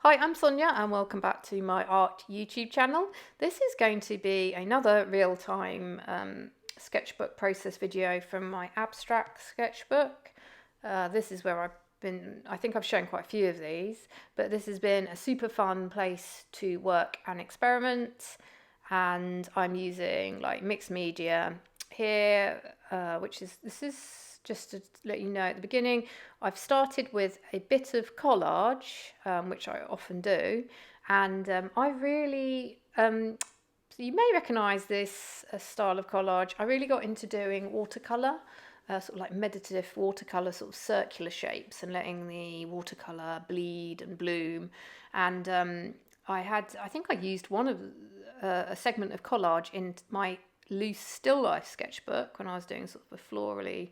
Hi, I'm Sonia and welcome back to my art YouTube channel. This is going to be another real-time sketchbook process video from my abstract sketchbook. This is where I think I've shown quite a few of these, but this has been a super fun place to work and experiment, and I'm using like mixed media here, this is just to let you know at the beginning, I've started with a bit of collage, which I often do, and I really, so you may recognise this style of collage. I really got into doing watercolour, sort of like meditative watercolour, sort of circular shapes, and letting the watercolour bleed and bloom. And I think I used a segment of collage in my loose still life sketchbook when I was doing sort of a florally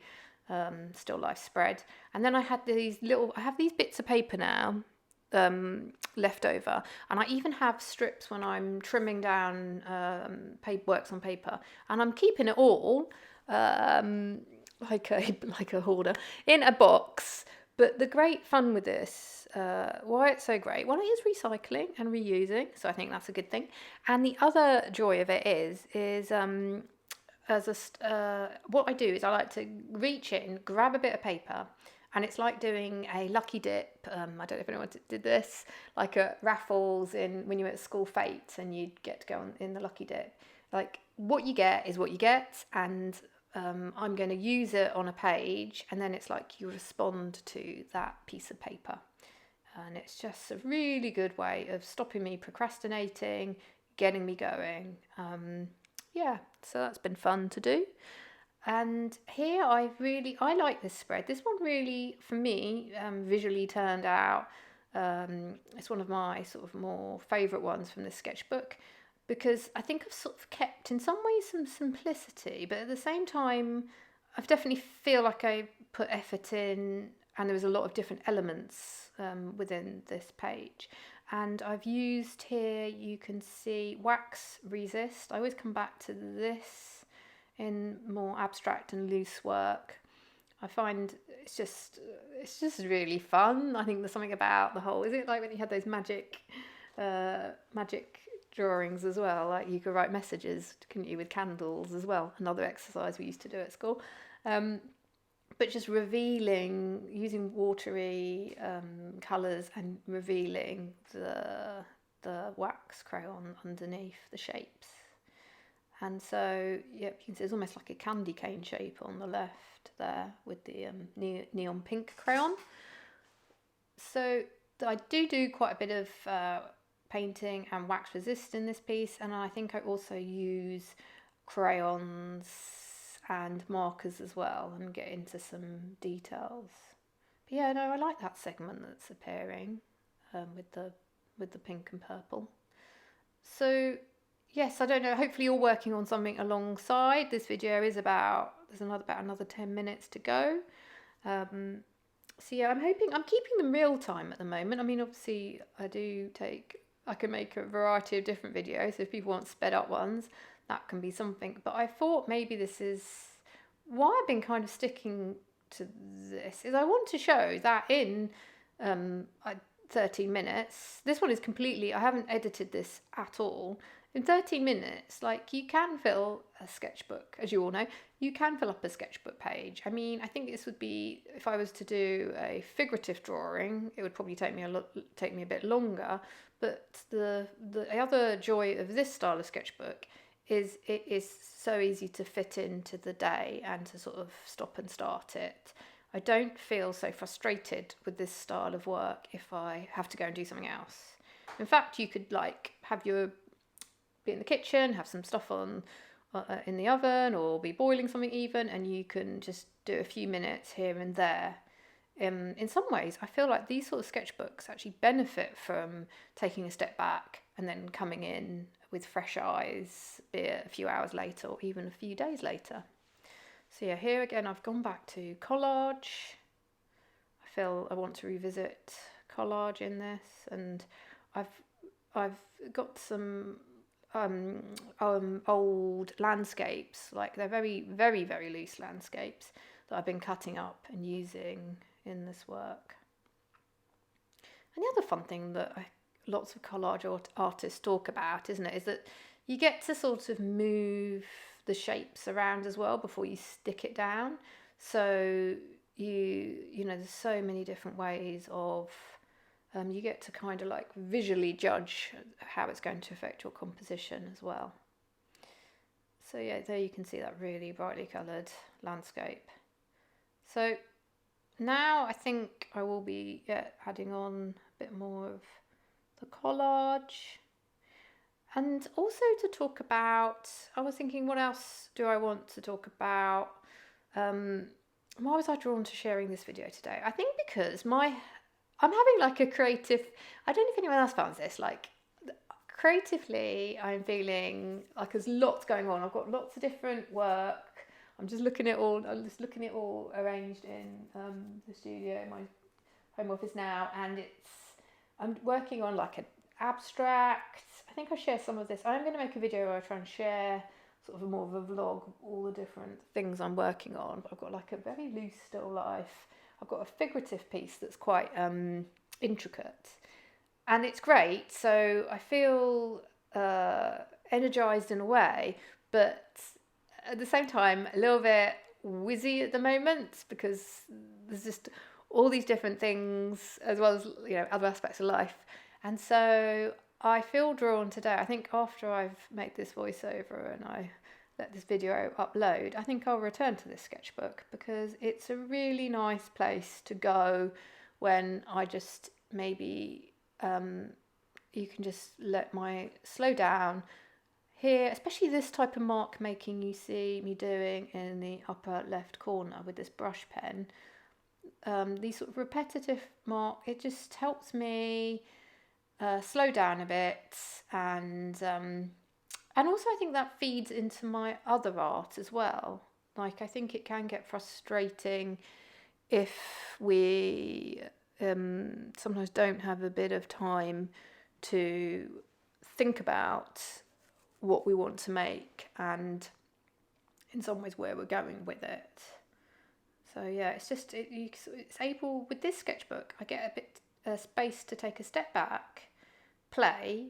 still life spread, and then I have these bits of paper now left over, and I even have strips when I'm trimming down works on paper, and I'm keeping it all like a hoarder in a box. But the great fun with this, why it's so great, well, it is recycling and reusing, so I think that's a good thing. And the other joy of it is what I do is I like to reach in, grab a bit of paper, and it's like doing a lucky dip. I don't know if anyone did this, like a raffles in when you were at school fete and you'd get to go on in the lucky dip. Like what you get is what you get, and I'm going to use it on a page, and then it's like you respond to that piece of paper, and it's just a really good way of stopping me procrastinating, getting me going. Yeah, so that's been fun to do. And here I like this spread. This one really, for me, visually turned out. It's one of my sort of more favourite ones from this sketchbook, because I think I've sort of kept, in some ways, some simplicity, but at the same time, I've definitely feel like I put effort in, and there was a lot of different elements within this page. And I've used here, you can see wax resist. I always come back to this in more abstract and loose work. I find it's just really fun. I think there's something about the whole, is it like when you had those magic drawings as well, like you could write messages, couldn't you, with candles as well, another exercise we used to do at school. But just revealing, using watery colours and revealing the wax crayon underneath the shapes. And so, yep, you can see it's almost like a candy cane shape on the left there with the neon pink crayon. So I do quite a bit of painting and wax resist in this piece, and I think I also use crayons and markers as well, and get into some details. But yeah, no, I like that segment that's appearing with the pink and purple. So yes, I don't know, hopefully you're working on something alongside. This video is about another 10 minutes to go. So yeah, I'm keeping them real time at the moment. I mean, obviously I can make a variety of different videos, so if people want sped up ones, that can be something. But I thought maybe this is why I've been kind of sticking to this, is I want to show that in 13 minutes. This one is completely, I haven't edited this at all. In 13 minutes, like, you can fill a sketchbook, as you all know, you can fill up a sketchbook page. I mean, I think this would be, if I was to do a figurative drawing, it would probably take me a bit longer. But the other joy of this style of sketchbook is it is so easy to fit into the day and to sort of stop and start it. I don't feel so frustrated with this style of work if I have to go and do something else. In fact, you could like be in the kitchen, have some stuff on in the oven, or be boiling something even, and you can just do a few minutes here and there. In some ways, I feel like these sort of sketchbooks actually benefit from taking a step back and then coming in with fresh eyes, be it a few hours later or even a few days later. So yeah, here again, I've gone back to collage. I feel I want to revisit collage in this, and I've got some old landscapes, like they're very, very, very loose landscapes that I've been cutting up and using in this work. And the other fun thing that I lots of collage artists talk about, isn't it? Is that you get to sort of move the shapes around as well before you stick it down. So you know, there's so many different ways of you get to kind of like visually judge how it's going to affect your composition as well. So yeah, there you can see that really brightly coloured landscape. So now I think I will be adding on a bit more of the collage. And also to talk about, I was thinking, what else do I want to talk about? Why was I drawn to sharing this video today? I think because I'm having like a creative, I don't know if anyone else finds this, like creatively I'm feeling like there's lots going on. I've got lots of different work. I'm just looking at it all arranged in the studio, my home office now, and I'm working on like an abstract. I think I share some of this. I'm going to make a video where I try and share sort of more of a vlog, all the different things I'm working on. But I've got like a very loose still life. I've got a figurative piece that's quite intricate, and it's great. So I feel energized in a way, but at the same time a little bit whizzy at the moment because there's just all these different things as well as, you know, other aspects of life. And so I feel drawn today. I think after I've made this voiceover and I let this video upload, I think I'll return to this sketchbook because it's a really nice place to go when I just maybe you can just slow down here, especially this type of mark making you see me doing in the upper left corner with this brush pen. These sort of repetitive mark, it just helps me slow down a bit, and also I think that feeds into my other art as well. Like I think it can get frustrating if we sometimes don't have a bit of time to think about what we want to make and in some ways where we're going with it. So yeah, it's just it's able, with this sketchbook I get a bit space to take a step back, play,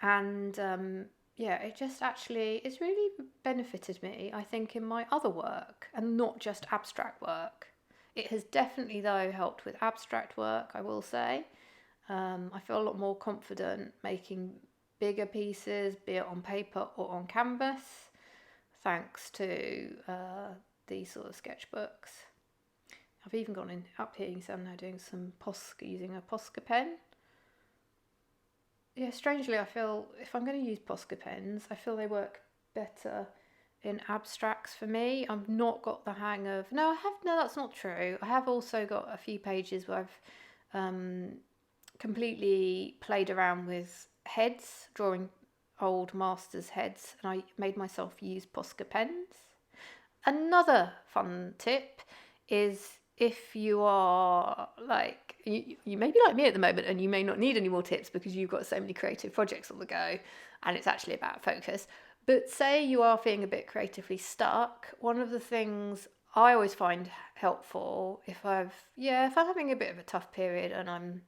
and yeah, it just actually, it's really benefited me, I think, in my other work and not just abstract work. It has definitely though helped with abstract work, I will say. I feel a lot more confident making bigger pieces, be it on paper or on canvas, thanks to these sort of sketchbooks. I've even gone up here, you can see I'm now doing some Posca, using a Posca pen. Yeah, strangely I feel if I'm going to use Posca pens, I feel they work better in abstracts for me. I've not got the hang of, no, that's not true. I have also got a few pages where I've completely played around with heads, drawing old masters' heads, and I made myself use Posca pens. Another fun tip is if you are like, you may be like me at the moment and you may not need any more tips because you've got so many creative projects on the go and it's actually about focus. But say you are feeling a bit creatively stuck, one of the things I always find helpful if I'm having a bit of a tough period and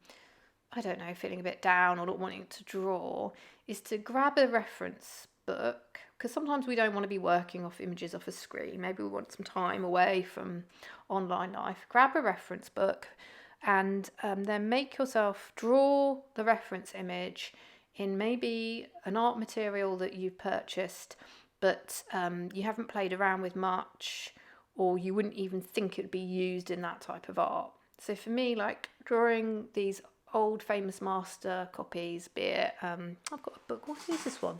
I don't know, feeling a bit down or not wanting to draw, is to grab a reference book, because sometimes we don't want to be working off images off a screen. Maybe we want some time away from online life. Grab a reference book and then make yourself draw the reference image in maybe an art material that you've purchased but you haven't played around with much, or you wouldn't even think it would be used in that type of art. So for me, like drawing these old famous master copies, be it I've got a book, what is this one?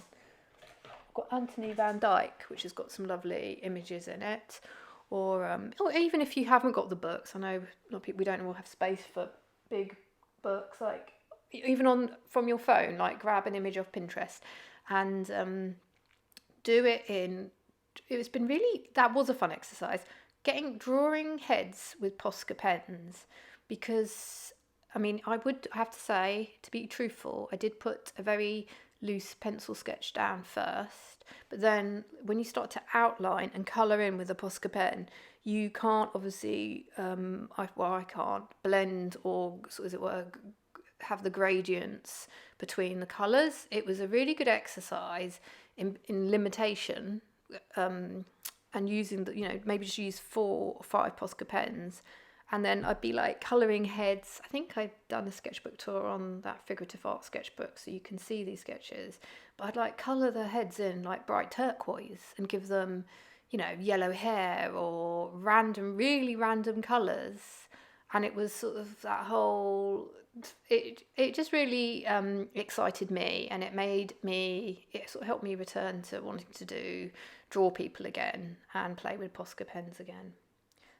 I've got Anthony van Dyck, which has got some lovely images in it, or even if you haven't got the books, I know a lot of people, we don't all have space for big books, like even from your phone, like grab an image off Pinterest and do it in, it's been really, that was a fun exercise, drawing heads with Posca pens, because I mean, I would have to say, to be truthful, I did put a very loose pencil sketch down first, but then when you start to outline and colour in with a Posca pen, you can't obviously, I can't blend or, as it were, have the gradients between the colours. It was a really good exercise in limitation, and using the, maybe just use 4 or 5 Posca pens, and then I'd be like colouring heads. I think I've done a sketchbook tour on that figurative art sketchbook, so you can see these sketches, but I'd like colour the heads in like bright turquoise and give them, yellow hair or really random colours. And it was sort of that whole, it just really excited me, and it sort of helped me return to wanting to draw people again and play with Posca pens again.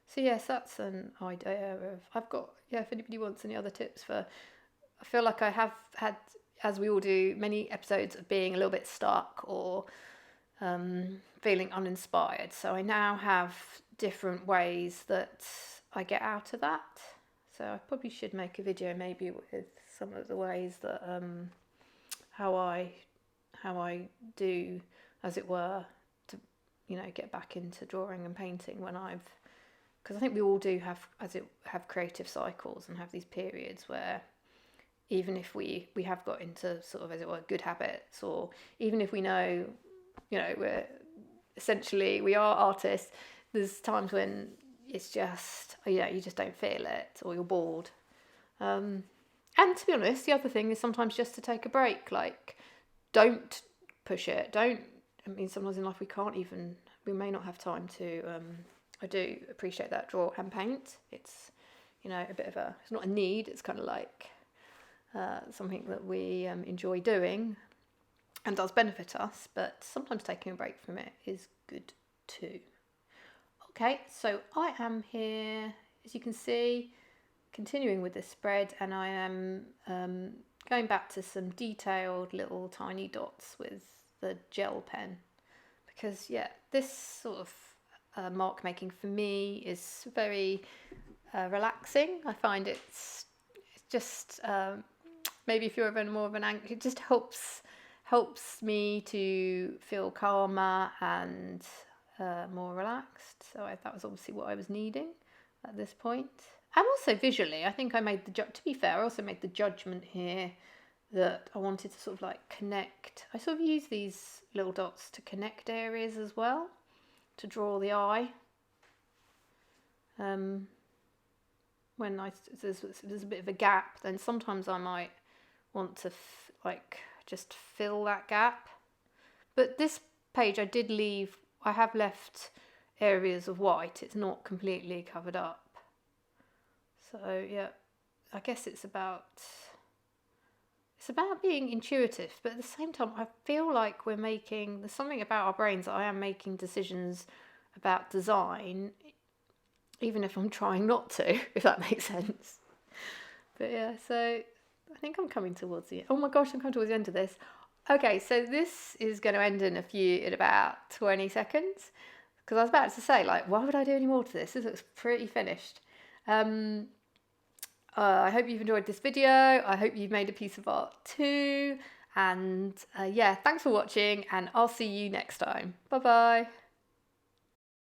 So yes, that's an idea I've got, if anybody wants any other tips I feel like I have had, as we all do, many episodes of being a little bit stuck or feeling uninspired. So I now have different ways that I get out of that. So I probably should make a video maybe with some of the ways that how I do, as it were, to get back into drawing and painting because I think we all do have creative cycles and have these periods where even if we have got into sort of, as it were, good habits, or even if we know, we're essentially, we are artists, there's times when it's just, you just don't feel it, or you're bored. And to be honest, the other thing is sometimes just to take a break. Like, don't push it. Sometimes in life we may not have time to, I do appreciate that, draw and paint. It's, a bit of it's not a need, it's kind of like something that we enjoy doing and does benefit us, but sometimes taking a break from it is good too. Okay, so I am here, as you can see, continuing with this spread, and I am going back to some detailed little tiny dots with the gel pen, because this sort of mark making for me is very relaxing. I find it's just maybe if you're even more of an anchor, it just helps me to feel calmer and more relaxed. So that was obviously what I was needing at this point. And also visually, I think I made to be fair, I also made the judgment here that I wanted to sort of like connect. I sort of use these little dots to connect areas as well, to draw the eye. When there's a bit of a gap, then sometimes I might want to just fill that gap. But this page I have left areas of white. It's not completely covered up. So I guess it's about being intuitive, but at the same time I feel like there's something about our brains that I am making decisions about design, even if I'm trying not to, if that makes sense. But so I think I'm coming towards the end. Oh my gosh, I'm coming towards the end of this. Okay, so this is going to end in about 20 seconds, because I was about to say, like, why would I do any more to this? This looks pretty finished. I hope you've enjoyed this video. I hope you've made a piece of art too. And thanks for watching, and I'll see you next time. Bye bye.